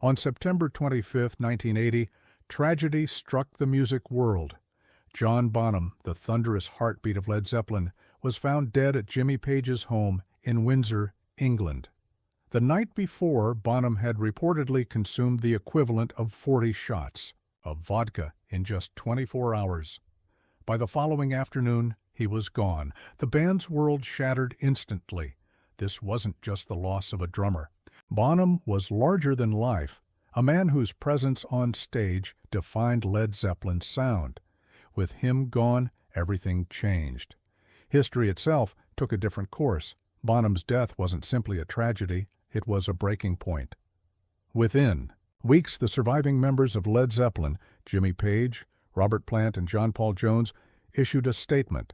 On September 25, 1980, tragedy struck the music world. John Bonham, the thunderous heartbeat of Led Zeppelin, was found dead at Jimmy Page's home in Windsor, England. The night before, Bonham had reportedly consumed the equivalent of 40 shots of vodka in just 24 hours. By the following afternoon, he was gone. The band's world shattered instantly. This wasn't just the loss of a drummer. Bonham was larger than life, a man whose presence on stage defined Led Zeppelin's sound. With him gone, everything changed. History itself took a different course. Bonham's death wasn't simply a tragedy, it was a breaking point. Within weeks, the surviving members of Led Zeppelin, Jimmy Page, Robert Plant, and John Paul Jones, issued a statement.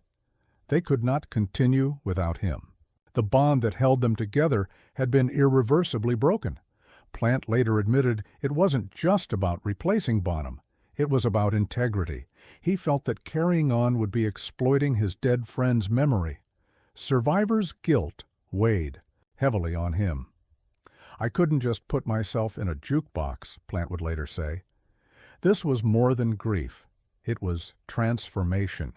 They could not continue without him. The bond that held them together had been irreversibly broken. Plant later admitted it wasn't just about replacing Bonham. It was about integrity. He felt that carrying on would be exploiting his dead friend's memory. Survivor's guilt weighed heavily on him. "I couldn't just put myself in a jukebox," Plant would later say. This was more than grief. It was transformation.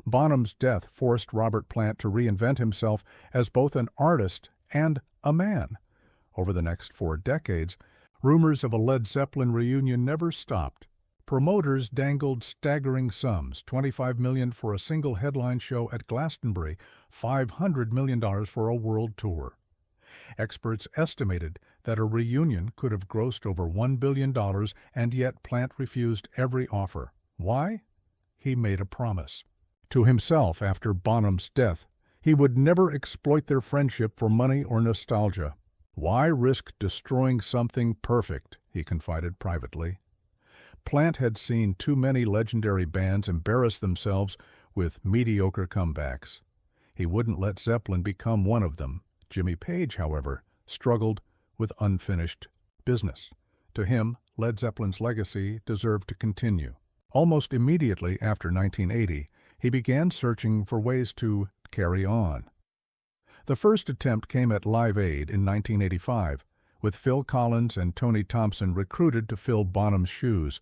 Bonham's death forced Robert Plant to reinvent himself as both an artist and a man. Over the next 4 decades, rumors of a Led Zeppelin reunion never stopped. Promoters dangled staggering sums, $25 million for a single headline show at Glastonbury, $500 million for a world tour. Experts estimated that a reunion could have grossed over $1 billion, and yet Plant refused every offer. Why? He made a promise to himself after Bonham's death. He would never exploit their friendship for money or nostalgia. "Why risk destroying something perfect?" he confided privately. Plant had seen too many legendary bands embarrass themselves with mediocre comebacks. He wouldn't let Zeppelin become one of them. Jimmy Page, however, struggled with unfinished business. To him, Led Zeppelin's legacy deserved to continue. Almost immediately after 1980, he began searching for ways to carry on. The first attempt came at Live Aid in 1985, with Phil Collins and Tony Thompson recruited to fill Bonham's shoes.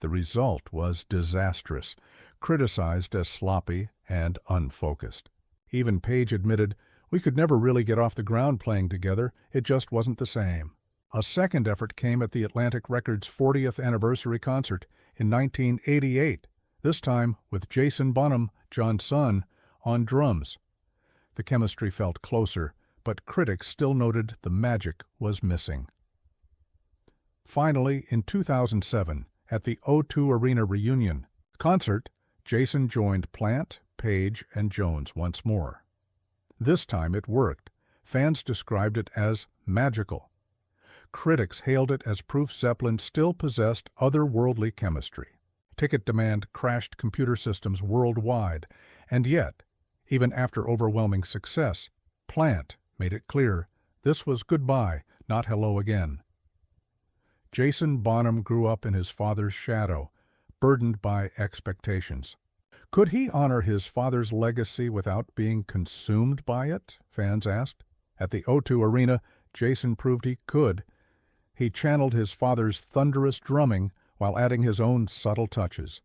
The result was disastrous, criticized as sloppy and unfocused. Even Page admitted, "We could never really get off the ground playing together, it just wasn't the same." A second effort came at the Atlantic Records' 40th anniversary concert in 1988, this time with Jason Bonham, John's son, on drums. The chemistry felt closer, but critics still noted the magic was missing. Finally, in 2007, at the O2 Arena reunion concert, Jason joined Plant, Page, and Jones once more. This time it worked. Fans described it as magical. Critics hailed it as proof Zeppelin still possessed otherworldly chemistry. Ticket demand crashed computer systems worldwide, and yet, even after overwhelming success, Plant made it clear this was goodbye, not hello again. Jason Bonham grew up in his father's shadow, burdened by expectations. Could he honor his father's legacy without being consumed by it? Fans asked. At the O2 Arena, Jason proved he could. He channeled his father's thunderous drumming while adding his own subtle touches.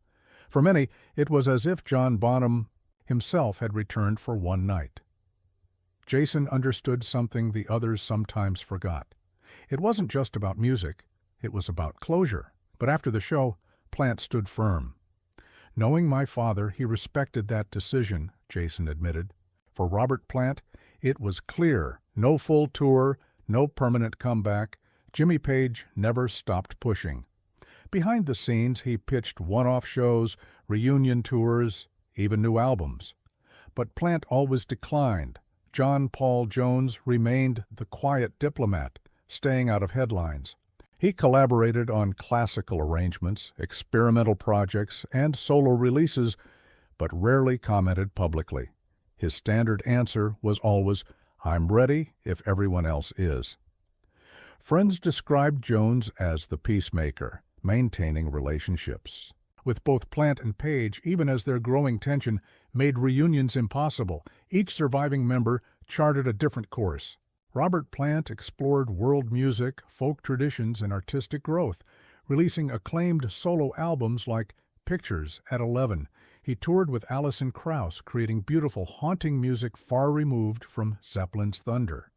For many, it was as if John Bonham himself had returned for one night. Jason understood something the others sometimes forgot. It wasn't just about music, it was about closure. But after the show, Plant stood firm. "Knowing my father, he respected that decision," Jason admitted. For Robert Plant, it was clear: no full tour, no permanent comeback. Jimmy Page never stopped pushing. Behind the scenes, he pitched one-off shows, reunion tours, even new albums. But Plant always declined. John Paul Jones remained the quiet diplomat, staying out of headlines. He collaborated on classical arrangements, experimental projects, and solo releases, but rarely commented publicly. His standard answer was always, "I'm ready if everyone else is." Friends described Jones as the peacemaker, maintaining relationships with both Plant and Page, even as their growing tension made reunions impossible. Each surviving member charted a different course. Robert Plant explored world music, folk traditions, and artistic growth, releasing acclaimed solo albums like Pictures at 11. He toured with Alison Krauss, creating beautiful, haunting music far removed from Zeppelin's thunder.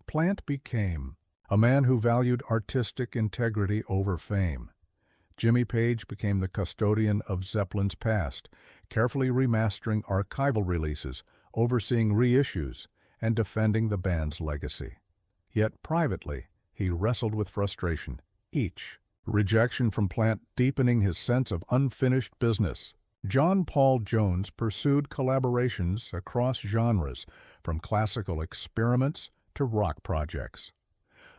Plant became a man who valued artistic integrity over fame. Jimmy Page became the custodian of Zeppelin's past, carefully remastering archival releases, overseeing reissues, and defending the band's legacy. Yet privately, he wrestled with frustration, each rejection from Plant deepening his sense of unfinished business. John Paul Jones pursued collaborations across genres, from classical experiments to rock projects.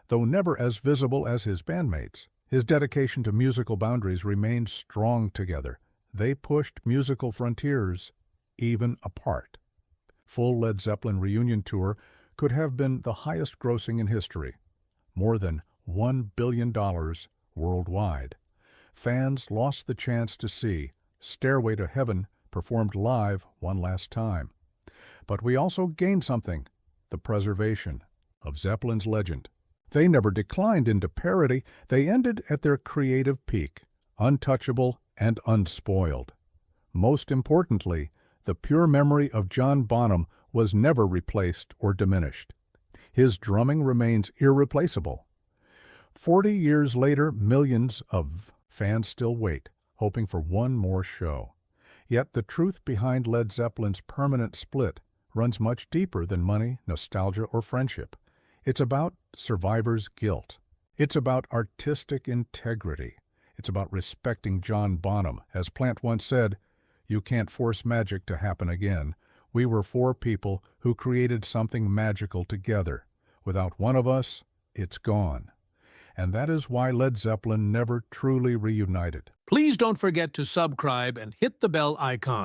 Though never as visible as his bandmates, his dedication to musical boundaries remained strong together. They pushed musical frontiers even apart. Full Led Zeppelin reunion tour could have been the highest grossing in history, more than $1 billion worldwide. Fans lost the chance to see Stairway to Heaven performed live one last time. But we also gained something, the preservation of Zeppelin's legend. They never declined into parody. They ended at their creative peak, untouchable and unspoiled. Most importantly, the pure memory of John Bonham was never replaced or diminished. His drumming remains irreplaceable. 40 years later, millions of fans still wait, hoping for one more show. Yet the truth behind Led Zeppelin's permanent split runs much deeper than money, nostalgia, or friendship. It's about survivor's guilt. It's about artistic integrity. It's about respecting John Bonham. As Plant once said, "You can't force magic to happen again. We were four people who created something magical together. Without one of us, it's gone." And that is why Led Zeppelin never truly reunited. Please don't forget to subscribe and hit the bell icon.